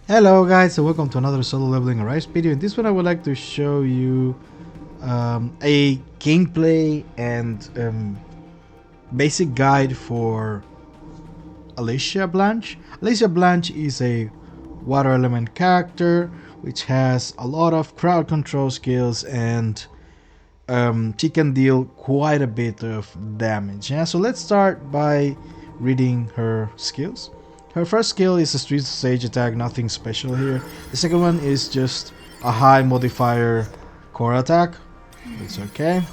Hello guys, and welcome to another solo leveling arise video. In this one I would like to show you a gameplay and basic guide for Alicia Blanche. Alicia Blanche is a water element character which has a lot of crowd control skills, and she can deal quite a bit of damage. Yeah, so let's start by reading her skills. Her first skill is a street stage attack, nothing special here. The second one is just a high modifier core attack. It's okay.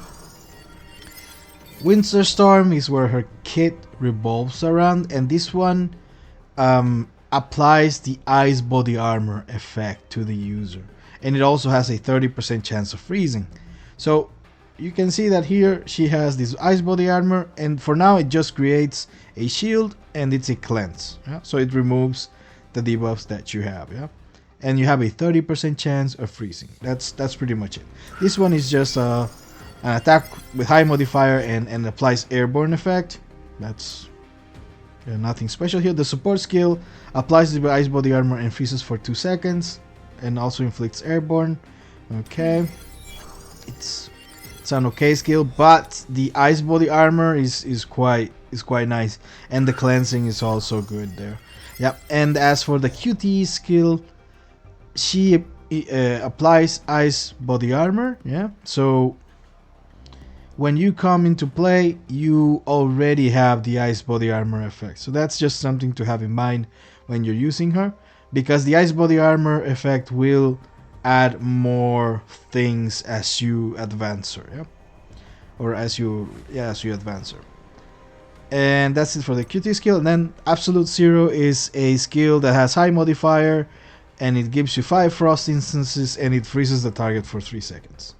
Winter Storm is where her kit revolves around, and this one applies the ice body armor effect to the user, and it also has a 30% chance of freezing. So you can see that here she has this ice body armor, and for now it just creates a shield and it's a cleanse. Yeah? So it removes the debuffs that you have. Yeah, and you have a 30% chance of freezing. That's pretty much it. This one is just an attack with high modifier and applies airborne effect. That's nothing special here. The support skill applies the ice body armor and freezes for 2 seconds, and also inflicts airborne. Okay, it's an okay skill, but the ice body armor is quite nice, and the cleansing is also good there. Yep. And as for the QTE skill, she applies ice body armor. Yeah, so when you come into play, you already have the ice body armor effect. So that's just something to have in mind when you're using her, because the ice body armor effect will add more things as you advance her. Yeah, or as you advance her. And that's it for the QT skill. And then Absolute Zero is a skill that has high modifier, and it gives you 5 frost instances, and it freezes the target for 3 seconds.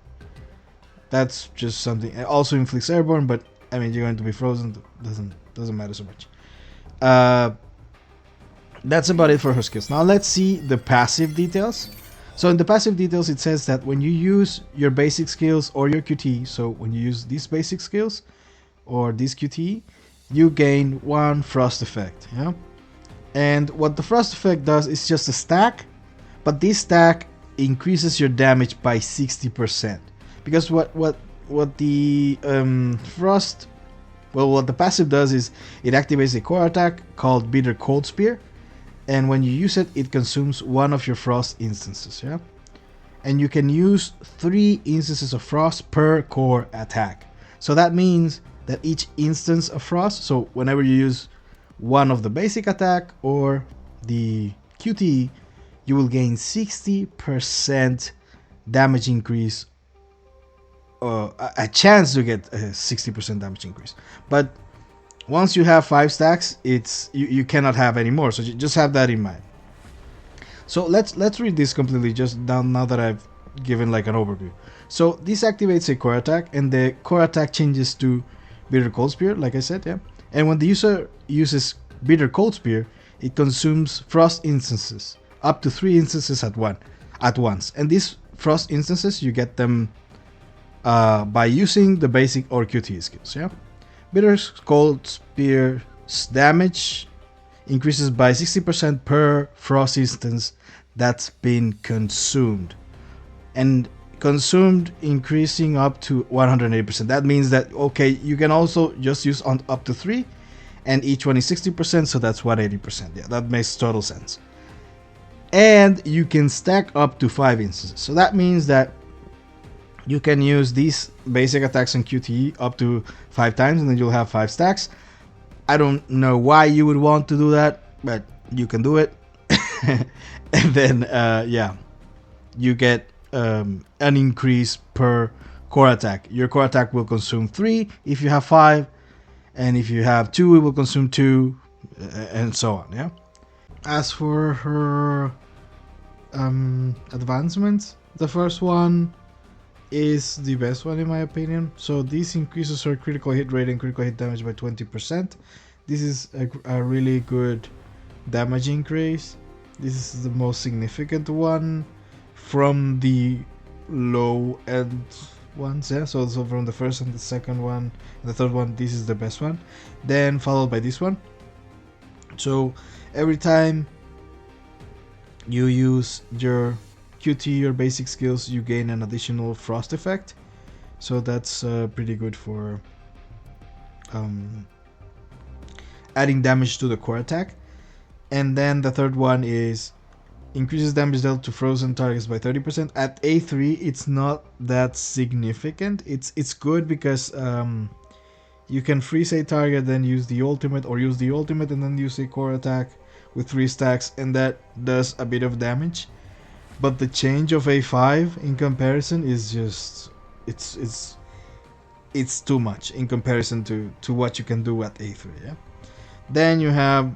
That's just something. It also inflicts airborne, but I mean, you're going to be frozen. Doesn't matter so much. That's about it for her skills. Now let's see the passive details. So in the passive details, it says that when you use your basic skills or your QT, so when you use these basic skills or this QT, you gain 1 frost effect. Yeah, and what the frost effect does is just a stack, but this stack increases your damage by 60%. Because what the what the passive does is it activates a core attack called Bitter Cold Spear, and when you use it, it consumes 1 of your frost instances. Yeah, and you can use 3 instances of frost per core attack. So that means that each instance of frost, so whenever you use one of the basic attack or the QT, you will gain 60% damage increase, a chance to get a 60% damage increase. But once you have 5 stacks, it's you cannot have any more, so just have that in mind. So let's read this completely just now that I've given like an overview. So this activates a core attack, and the core attack changes to Bitter Cold Spear, like I said. Yeah, and when the user uses Bitter Cold Spear, it consumes frost instances, up to 3 instances at once. And these frost instances, you get them by using the basic or QT skills. Yeah, Bitter Cold Spear's damage increases by 60% per frost instance that's been consumed, and consumed increasing up to 180%. That means that, okay, you can also just use on up to 3, and each one is 60%, so that's 180%. Yeah, that makes total sense. And you can stack up to 5 instances, so that means that you can use these basic attacks in QTE up to 5 times, and then you'll have 5 stacks. I don't know why you would want to do that, but you can do it. And then yeah, you get an increase per core attack. Your core attack will consume 3 if you have 5, and if you have 2, it will consume 2, and so on. Yeah. As for her advancements, the first one is the best one in my opinion. So this increases her critical hit rate and critical hit damage by 20%. This is a really good damage increase. This is the most significant one from the low end ones. Yeah, so from the first and the second one and the third one, this is the best one, then followed by this one. So every time you use your QT, your basic skills, you gain an additional frost effect. So that's pretty good for adding damage to the core attack. And then the third one is increases damage dealt to frozen targets by 30%. At A3, it's not that significant. It's good because you can freeze a target, then use the ultimate, or use the ultimate and then use a core attack with 3 stacks, and that does a bit of damage. But the change of A5 in comparison is just it's too much in comparison to what you can do at A3. Yeah. Then you have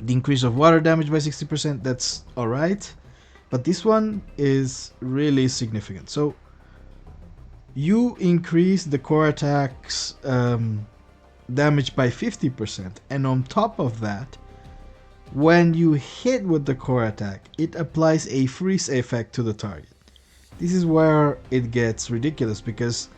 the increase of water damage by 60%. That's alright, but this one is really significant. So you increase the core attack's damage by 50%, and on top of that, when you hit with the core attack, it applies a freeze effect to the target. This is where it gets ridiculous, because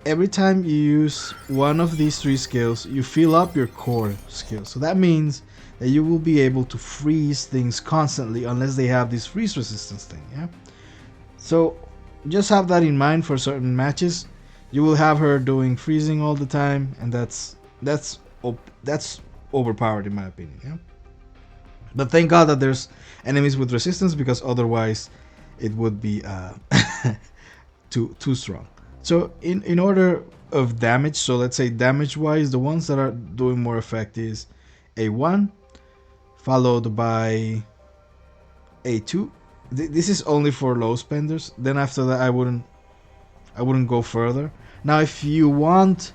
every time you use one of these 3 skills, you fill up your core skill. So that means that you will be able to freeze things constantly unless they have this freeze resistance thing. Yeah. So just have that in mind for certain matches. You will have her doing freezing all the time, and that's overpowered in my opinion. Yeah. But thank God that there's enemies with resistance, because otherwise it would be too strong. So in order of damage, so let's say damage wise, the ones that are doing more effect is A1, followed by A2. This is only for low spenders. Then after that, I wouldn't go further. Now, if you want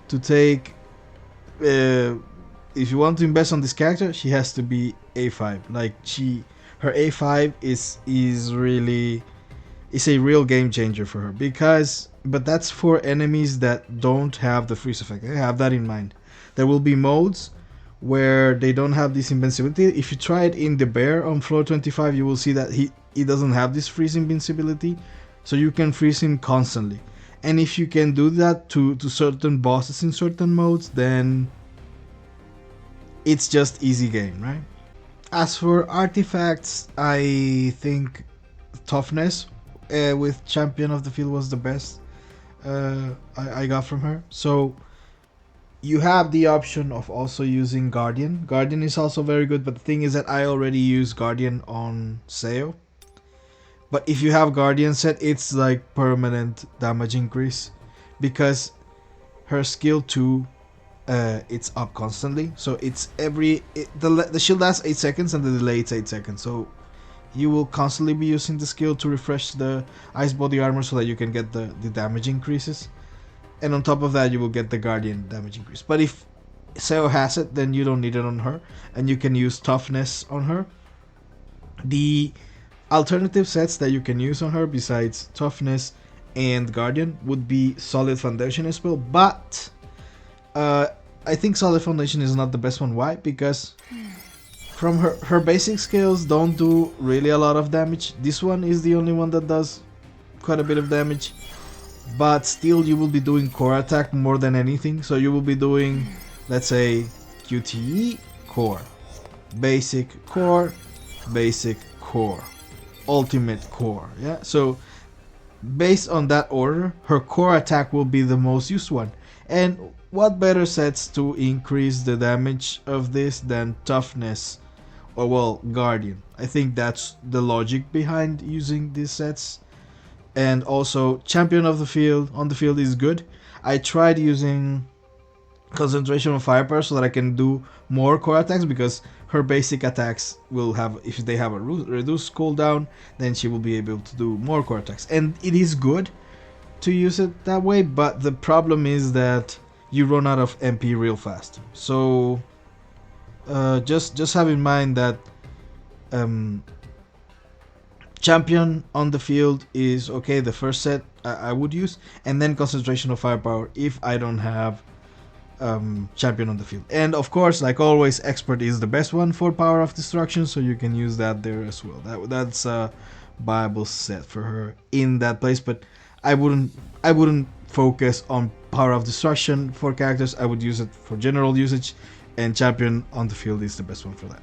to take, if you want to invest on this character, she has to be A5. Like her A5 is really a real game changer for her, but that's for enemies that don't have the freeze effect. Have that in mind. There will be modes where they don't have this invincibility. If you try it in the bear on floor 25, you will see that he doesn't have this freeze invincibility, so you can freeze him constantly. And if you can do that to certain bosses in certain modes, then it's just easy game, right? As for artifacts, I think toughness with Champion of the Field was the best I got from her. So you have the option of also using Guardian. Guardian is also very good, but the thing is that I already use Guardian on Seo. But if you have Guardian set, it's like permanent damage increase, because her skill 2 it's up constantly. So it's the shield lasts 8 seconds and the delay is 8 seconds. So you will constantly be using the skill to refresh the ice body armor so that you can get the damage increases. And on top of that, you will get the Guardian damage increase. But if Seo has it, then you don't need it on her, and you can use toughness on her. The alternative sets that you can use on her besides toughness and Guardian would be Solid Foundation as well, but I think Solid Foundation is not the best one. Why? Because from her basic skills don't do really a lot of damage. This one is the only one that does quite a bit of damage, but still you will be doing core attack more than anything. So you will be doing, let's say, QTE, core, basic core, ultimate core. Yeah, so based on that order, her core attack will be the most used one. And what better sets to increase the damage of this than toughness, or well, Guardian? I think that's the logic behind using these sets. And also Champion of the Field on the field is good. I tried using Concentration of Firepower so that I can do more core attacks, because her basic attacks will have, if they have a reduced cooldown, then she will be able to do more core attacks. And it is good to use it that way, but the problem is that you run out of MP real fast. So just have in mind that Champion on the Field is okay, the first set I would use, and then Concentration of Firepower if I don't have Champion on the Field. And of course, like always, Expert is the best one for Power of Destruction, so you can use that there as well. That's a viable set for her in that place, but I wouldn't focus on Power of Destruction for characters. I would use it for general usage, and Champion on the Field is the best one for that.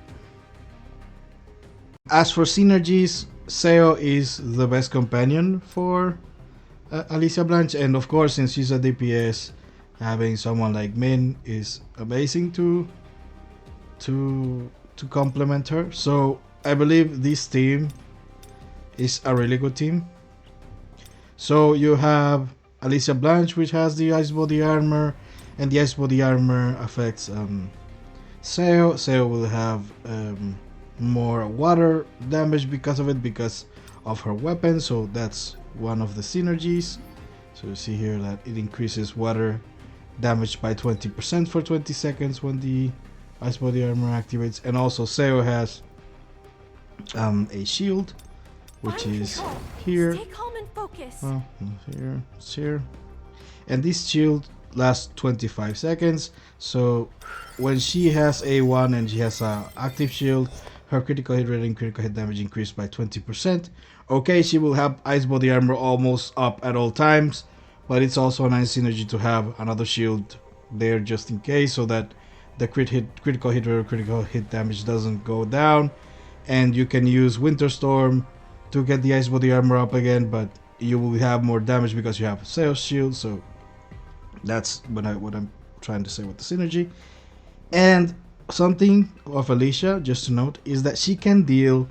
As for synergies, Seo is the best companion for Alicia Blanche, and of course, since she's a DPS, having someone like Min is amazing to complement her. So I believe this team is a really good team. So you have Alicia Blanche, which has the ice body armor, and the ice body armor affects Seo. Seo will have more water damage because of it, because of her weapon. So that's one of the synergies. So you see here that it increases water damage by 20% for 20 seconds when the ice body armor activates. And also Seo has a shield, which is here. Stay calm and focus. Well, here, it's here. And this shield lasts 25 seconds. So when she has A1 and she has a active shield, her critical hit rate and critical hit damage increased by 20%. Okay, she will have ice body armor almost up at all times, but it's also a nice synergy to have another shield there just in case, so that the critical hit rate or critical hit damage doesn't go down. And you can use Winter Storm to get the ice body armor up again, but you will have more damage because you have a Sales shield. So that's what I'm trying to say with the synergy. And something of Alicia, just to note, is that she can deal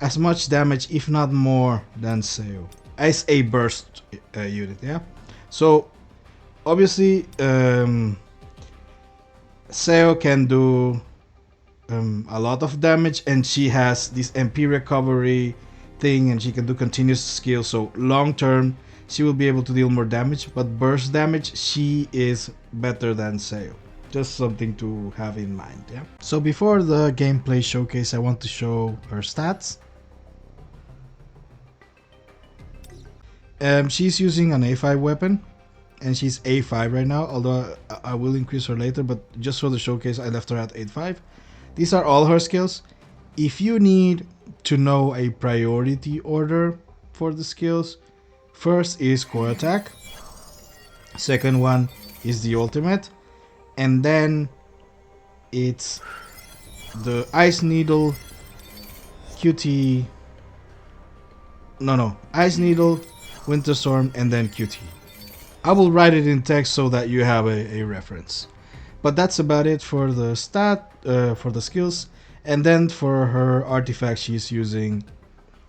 as much damage, if not more, than Seo as a burst unit. Yeah. So obviously, Seo can do a lot of damage, and she has this MP recovery thing, and she can do continuous skill. So long term, she will be able to deal more damage, but burst damage, she is better than Seo. Just something to have in mind. Yeah. So before the gameplay showcase, I want to show her stats. She's using an A5 weapon, and she's A5 right now, although I will increase her later, but just for the showcase I left her at A5. These are all her skills. If you need to know a priority order for the skills, first is core attack, second one is the ultimate, and then it's the ice needle, QT, ice needle, winter storm, and then QT. I will write it in text so that you have a reference. But that's about it for the for the skills. And then for her artifact, she's using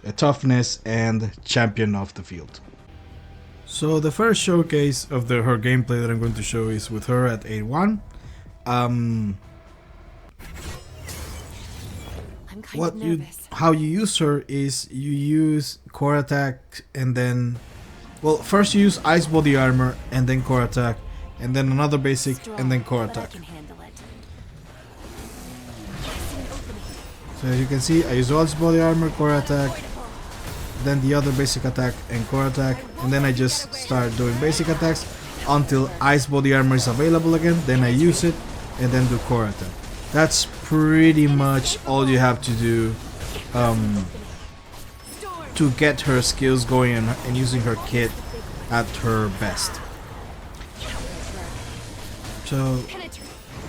a toughness and champion of the field. So the first showcase of her gameplay that I'm going to show is with her at A1. How you use her is you use core attack, and then, well, first you use ice body armor and then core attack, and then another basic and then core attack. So as you can see, I use ice body armor, core attack, then the other basic attack and core attack, and then I just start doing basic attacks until ice body armor is available again. Then I use it and then do core attack. That's pretty much all you have to do to get her skills going and using her kit at her best. So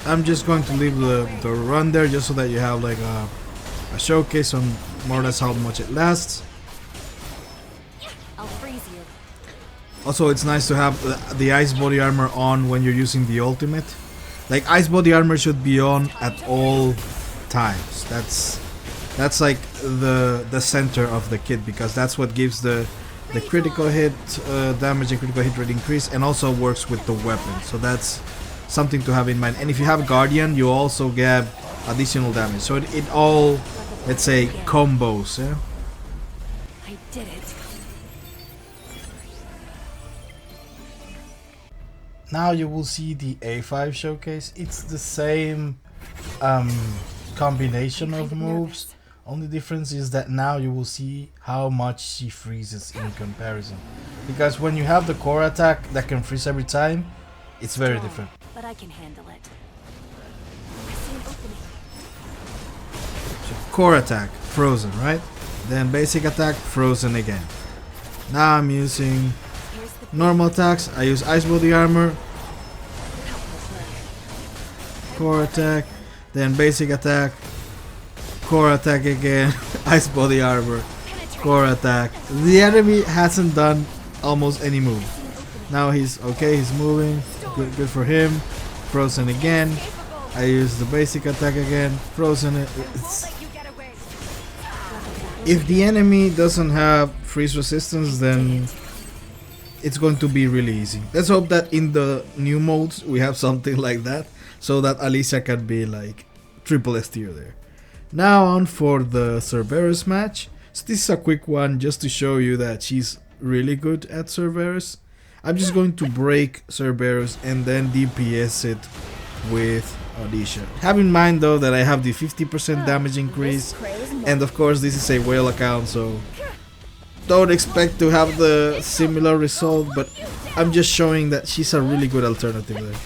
I'm just going to leave the run there just so that you have like a showcase on more or less how much it lasts. Also, it's nice to have the ice body armor on when you're using the ultimate. Like, ice body armor should be on at all times. That's like the center of the kit, because that's what gives the critical hit damage and critical hit rate increase, and also works with the weapon. So that's something to have in mind. And if you have Guardian, you also get additional damage. So it all, let's say, combos. Yeah. I did it. Now you will see the A5 showcase. It's the same combination of moves. Only difference is that now you will see how much she freezes in comparison. Because when you have the core attack that can freeze every time, it's very different. But I can handle it. I see an opening. So core attack, frozen, right? Then basic attack, frozen again. Now I'm using normal attacks. I use ice body armor, core attack, then basic attack, core attack again, ice body armor, Penetrate. core attack. The enemy hasn't done almost any move. Now he's okay, he's moving, good for him. Frozen again. Capable. I use the basic attack again, frozen it. It's, Let you get away. if the enemy doesn't have freeze resistance, then it's going to be really easy. Let's hope that in the new modes we have something like that, so that Alicia can be like triple S tier there. Now on for the Cerberus match. So this is a quick one just to show you that she's really good at Cerberus. I'm just going to break Cerberus and then DPS it with Alicia. Have in mind though that I have the 50% damage increase, and of course this is a whale account, so don't expect to have the similar result, but I'm just showing that she's a really good alternative there.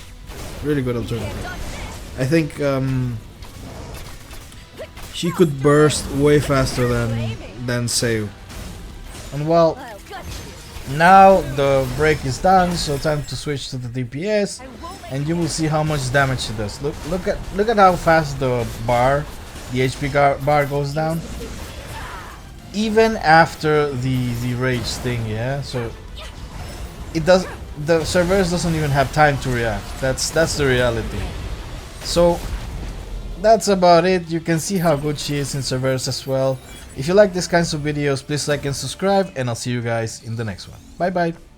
Really good alternative. I think she could burst way faster than Seu. And well, now the break is done, so time to switch to the DPS, and you will see how much damage she does. Look at how fast the HP bar goes down, even after the rage thing. Yeah, so it does. The Cerberus doesn't even have time to react. That's the reality. So that's about it. You can see how good she is in Cerberus as well. If you like these kinds of videos, please like and subscribe, and I'll see you guys in the next one. Bye bye.